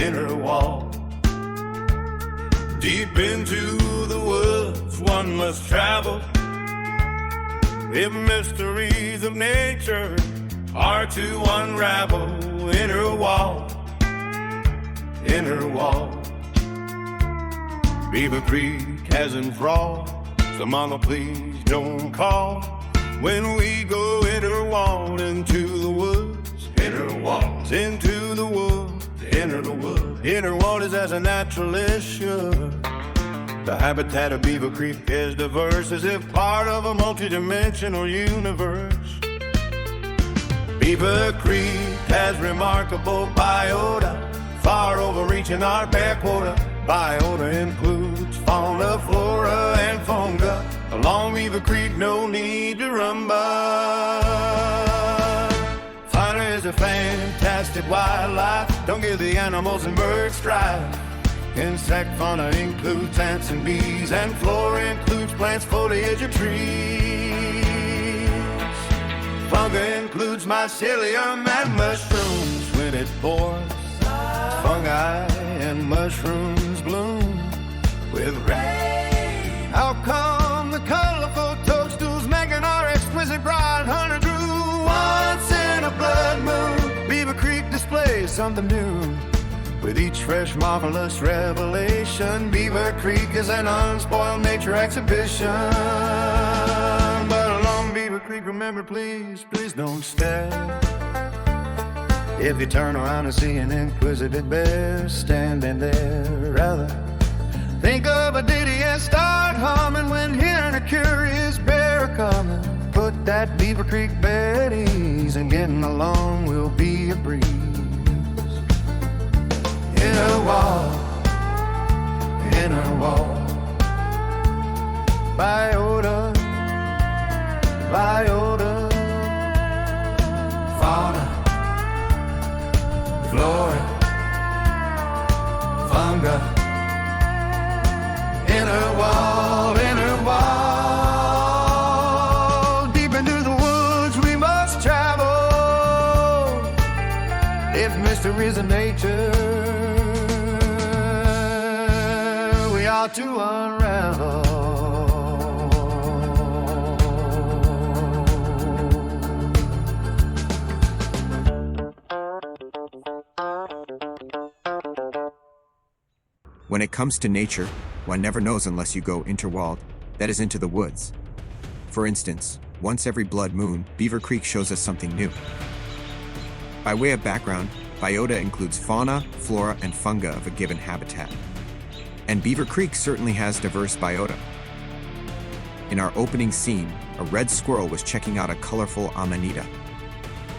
Interwald. Deep into the woods one must travel, if mysteries of nature are to unravel. Interwald, Interwald. Beaver Creek has enthralled, so mama please don't call when we go interwald into the woods. Interwald, into the woods, enter the woods. Interwald is as a natural issue. The habitat of Beaver Creek is diverse, as if part of a multidimensional universe. Beaver Creek has remarkable biota, far overreaching our bare quota. Biota includes fauna, flora, and funga. Along Beaver Creek, no need to rumble. Fauna is a fantastic wildlife. Don't give the animals and birds strife. Insect fauna includes ants and bees, and flora includes plants, foliage, and trees. Funga includes mycelium and mushrooms. When it pours, fungi and mushrooms bloom with rain. How come the colorful toadstools making our exquisite bright honey brew? Once in a blood moon, Beaver Creek displays something new. With each fresh, marvelous revelation, Beaver Creek is an unspoiled nature exhibition. But along Beaver Creek, remember, please, please don't stare. If you turn around and see an inquisitive bear standing there, rather think of a ditty and start humming when hearing a curious bear coming. Put that Beaver Creek bed at ease, and getting along will be a breeze. Interwald, Interwald. Biota, Biota. Fauna, flora, funga. Interwald, Interwald. Deep into the woods we must travel, if mysteries of nature we are to unravel. When it comes to nature, one never knows unless you go interwald, that is into the woods. For instance, once every blood moon, Beaver Creek shows us something new. By way of background, biota includes fauna, flora, and funga of a given habitat. And Beaver Creek certainly has diverse biota. In our opening scene, a red squirrel was checking out a colorful amanita.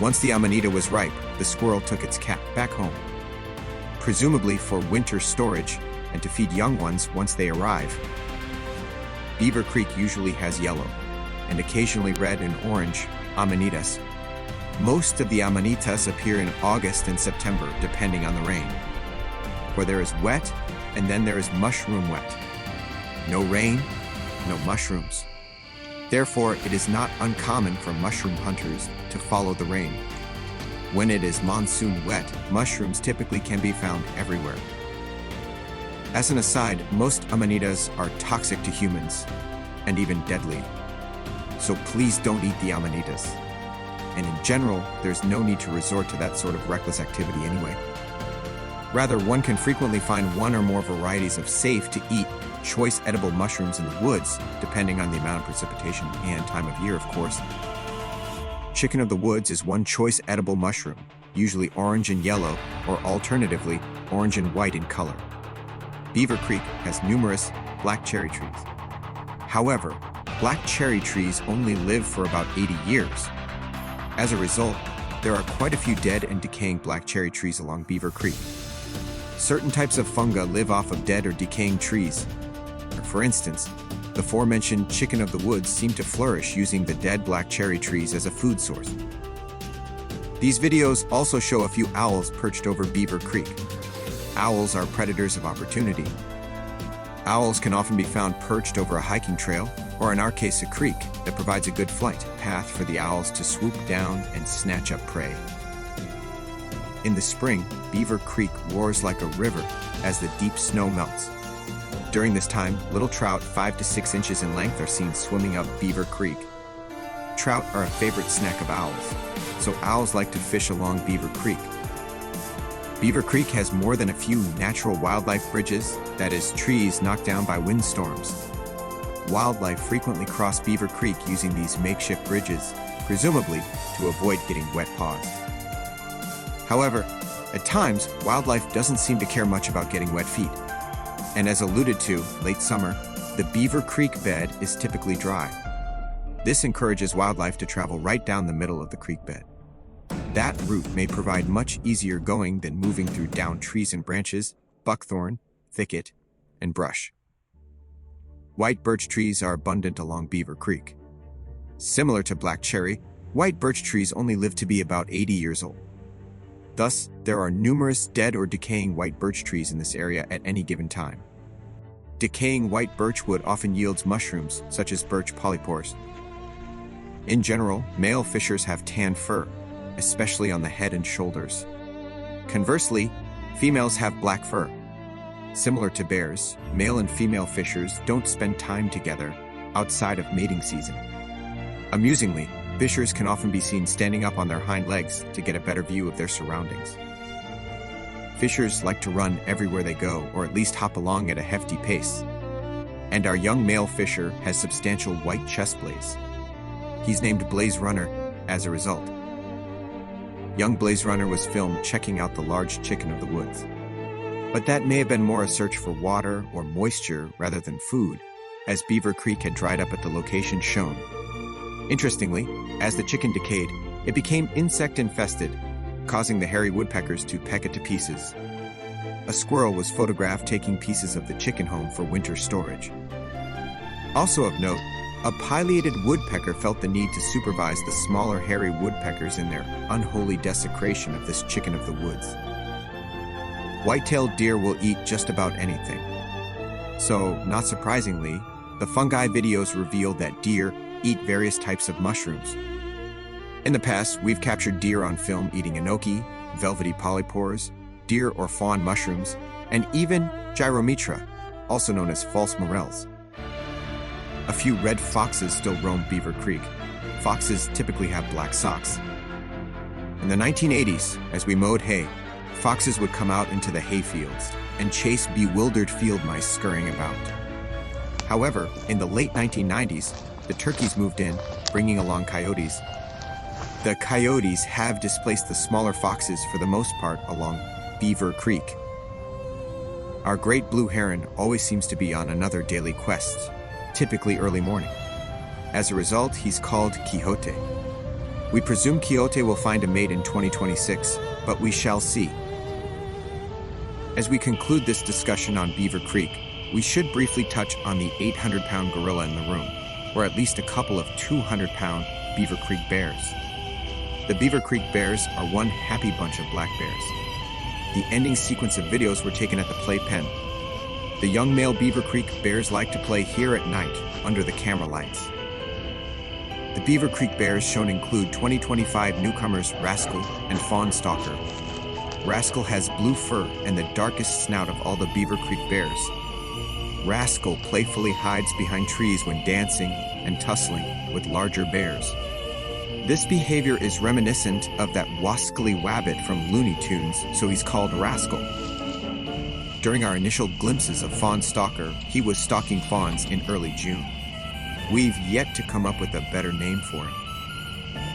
Once the amanita was ripe, the squirrel took its cap back home, presumably for winter storage and to feed young ones once they arrive. Beaver Creek usually has yellow, and occasionally red and orange, amanitas. Most of the amanitas appear in August and September, depending on the rain. For there is wet, and then there is mushroom wet. No rain, no mushrooms. Therefore, it is not uncommon for mushroom hunters to follow the rain. When it is monsoon wet, mushrooms typically can be found everywhere. As an aside, most amanitas are toxic to humans, and even deadly. So please don't eat the amanitas. And in general, there's no need to resort to that sort of reckless activity anyway. Rather, one can frequently find one or more varieties of safe-to-eat, choice edible mushrooms in the woods, depending on the amount of precipitation and time of year, of course. Chicken of the woods is one choice edible mushroom, usually orange and yellow, or alternatively, orange and white in color. Beaver Creek has numerous black cherry trees. However, black cherry trees only live for about 80 years. As a result, there are quite a few dead and decaying black cherry trees along Beaver Creek. Certain types of funga live off of dead or decaying trees. For instance, the aforementioned chicken of the woods seem to flourish using the dead black cherry trees as a food source. These videos also show a few owls perched over Beaver Creek. Owls are predators of opportunity. Owls can often be found perched over a hiking trail, or in our case a creek, that provides a good flight path for the owls to swoop down and snatch up prey. In the spring, Beaver Creek roars like a river as the deep snow melts. During this time, little trout 5 to 6 inches in length are seen swimming up Beaver Creek. Trout are a favorite snack of owls, so owls like to fish along Beaver Creek. Beaver Creek has more than a few natural wildlife bridges, that is, trees knocked down by windstorms. Wildlife frequently cross Beaver Creek using these makeshift bridges, presumably to avoid getting wet paws. However, at times, wildlife doesn't seem to care much about getting wet feet. And as alluded to, late summer, the Beaver Creek bed is typically dry. This encourages wildlife to travel right down the middle of the creek bed. That route may provide much easier going than moving through downed trees and branches, buckthorn, thicket, and brush. White birch trees are abundant along Beaver Creek. Similar to black cherry, white birch trees only live to be about 80 years old. Thus, there are numerous dead or decaying white birch trees in this area at any given time. Decaying white birch wood often yields mushrooms, such as birch polypores. In general, male fishers have tan fur, especially on the head and shoulders. Conversely, females have black fur. Similar to bears, male and female fishers don't spend time together outside of mating season. Amusingly, fishers can often be seen standing up on their hind legs to get a better view of their surroundings. Fishers like to run everywhere they go, or at least hop along at a hefty pace. And our young male fisher has substantial white chest blaze. He's named Blaze Runner as a result. Young Blaze Runner was filmed checking out the large chicken of the woods. But that may have been more a search for water or moisture rather than food, as Beaver Creek had dried up at the location shown. Interestingly, as the chicken decayed, it became insect-infested, causing the hairy woodpeckers to peck it to pieces. A squirrel was photographed taking pieces of the chicken home for winter storage. Also of note, a pileated woodpecker felt the need to supervise the smaller hairy woodpeckers in their unholy desecration of this chicken of the woods. White-tailed deer will eat just about anything. So, not surprisingly, the fungi videos reveal that deer eat various types of mushrooms. In the past, we've captured deer on film eating enoki, velvety polypores, deer or fawn mushrooms, and even gyrometra, also known as false morels. A few red foxes still roam Beaver Creek. Foxes typically have black socks. In the 1980s, as we mowed hay, foxes would come out into the hay fields and chase bewildered field mice scurrying about. However, in the late 1990s, the turkeys moved in, bringing along coyotes. The coyotes have displaced the smaller foxes for the most part along Beaver Creek. Our great blue heron always seems to be on another daily quest, typically early morning. As a result, he's called Quixote. We presume Quixote will find a mate in 2026, but we shall see. As we conclude this discussion on Beaver Creek, we should briefly touch on the 800-pound gorilla in the room, or at least a couple of 200-pound Beaver Creek bears. The Beaver Creek bears are one happy bunch of black bears. The ending sequence of videos were taken at the playpen. The young male Beaver Creek bears like to play here at night, under the camera lights. The Beaver Creek bears shown include 2025 newcomers Rascal and Fawn Stalker. Rascal has blue fur and the darkest snout of all the Beaver Creek bears. Rascal playfully hides behind trees when dancing and tussling with larger bears. This behavior is reminiscent of that wascally wabbit from Looney Tunes, so he's called Rascal. During our initial glimpses of Fawn Stalker, he was stalking fawns in early June. We've yet to come up with a better name for him.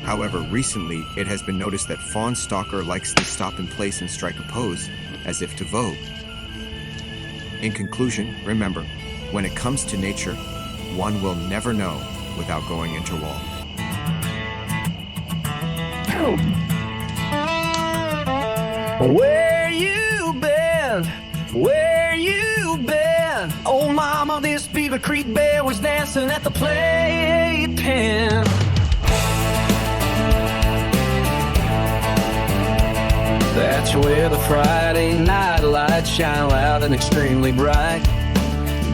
However, recently it has been noticed that Fawn Stalker likes to stop in place and strike a pose, as if to vogue. In conclusion, remember, when it comes to nature, one will never know without going Interwald. Where you been? Where you been? Oh mama, this Beaver Creek bear was dancing at the playpen. That's where the Friday night lights shine loud and extremely bright.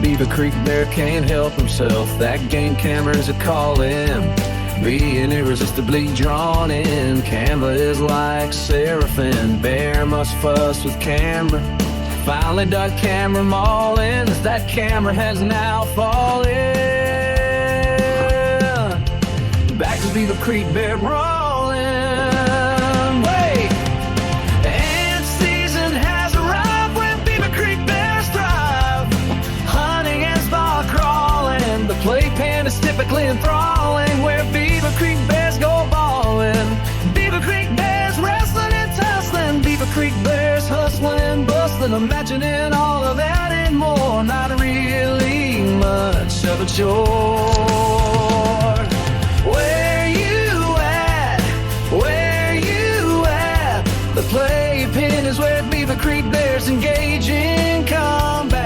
Beaver Creek bear can't help himself, that game camera's a calling. being irresistibly drawn in. Canva is like seraphim, bear must fuss with camera. Finally dug camera mauling, as that camera has now fallen. Back to Beaver Creek, bear rolling. Wait! And season has arrived when Beaver Creek bears thrive. Hunting and spot crawling, the playpen is typically enthralling. Where Beaver Creek bears go ballin', Beaver Creek bears wrestling and tussling, Beaver Creek bears hustling and bustling. Imagining all of that and more, not really much of a chore. Where you at? Where you at? The playpen is where Beaver Creek bears engage in combat.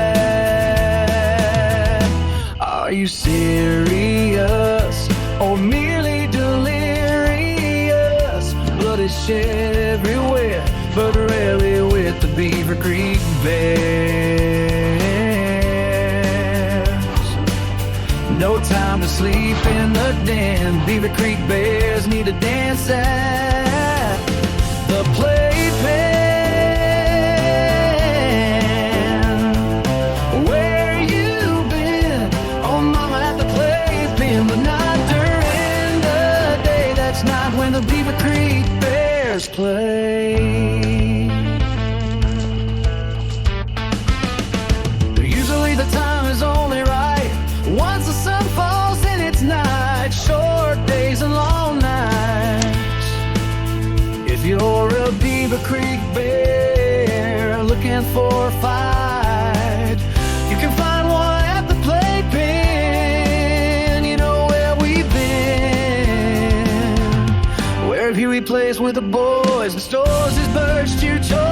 Are you serious or merely delirious? Blood is shed everywhere, but rarely with the Beaver Creek bears. No time to sleep in the den. Beaver Creek bears need to dance at the playpen. Where you been? Oh, mama, at the playpen, but not during the day. That's not when the Beaver Creek bears play. Usually the time is only right once the sun falls in its night. Short days and long nights. If you're a Beaver Creek bear looking for a fight, you can find one at the playpen. You know where we've been, where Huey plays with the boys and stores his birch to toys.